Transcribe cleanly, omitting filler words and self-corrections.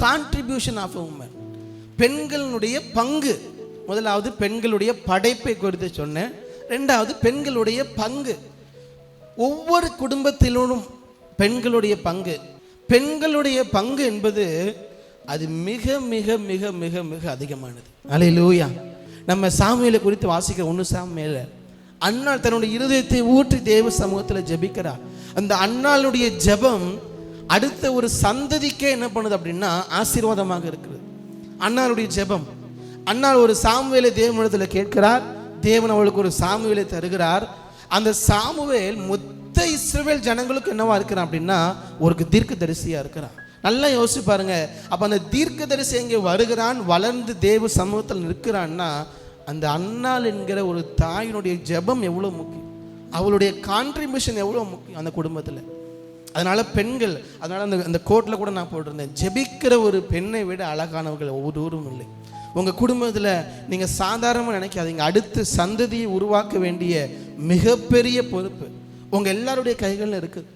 Contribution of a woman. பெண்களுடைய பங்கு. முதலாவது பெண்களுடைய படைப்பை குறித்து சொன்னேன். ரெண்டாவது பெண்களுடைய பங்கு. ஒவ்வொரு குடும்பத்திலும் பெண்களுடைய பங்கு. பெண்களுடைய பங்கு என்பது அது மிக மிக மிக மிக மிக அதிகமானது. அல்லேலூயா. நம்ம சாமுவேலை குறித்து வாசிக்கிற 1 சாமுவேல், அன்னாள் தன்னுடைய இருதயத்தை ஊற்றி தேவ சமூகத்தில் ஜெபிக்கிறார். அந்த அன்னாளுடைய ஜெபம் அடுத்த ஒரு சந்ததிக்கே என்ன பண்ணுது அப்படின்னா ஆசீர்வாதமாக இருக்குது. அன்னாளுடைய ஜெபம். அன்னாள் ஒரு சாமுவேலை தேவனிடத்தில் கேட்கிறார். தேவன் அவளுக்கு ஒரு சாமுவேலை தருகிறார். அந்த சாமுவேல் மொத்த இஸ்ரவேல் ஜனங்களுக்கு என்னவா இருக்கிறான் அப்படின்னா ஒரு தீர்க்கதரிசியா இருக்கிறான். நல்லா யோசிச்சு பாருங்க. அப்ப அந்த தீர்க்கதரிசி எங்கே வருகிறான், வளர்ந்து தேவ சமூகத்தில் நிற்கிறான்னா அந்த அன்னாள் என்கிற ஒரு தாயினுடைய ஜெபம் எவ்வளவு முக்கியம், அவளுடைய கான்ட்ரிபியூஷன் எவ்வளவு முக்கியம் அந்த குடும்பத்தில். அதனால பெண்கள், அதனால அந்த கோர்ட்டில் கூட நான் போட்டிருந்தேன், ஜெபிக்கிற ஒரு பெண்ணை விட அழகானவர்கள் ஒவ்வொருவரும் இல்லை. உங்கள் குடும்பத்தில் நீங்கள் சாதாரணமாக நினைக்காதீங்க. அடுத்த சந்ததியை உருவாக்க வேண்டிய மிகப்பெரிய பொறுப்பு உங்கள் எல்லாருடைய கைகளில் இருக்குது.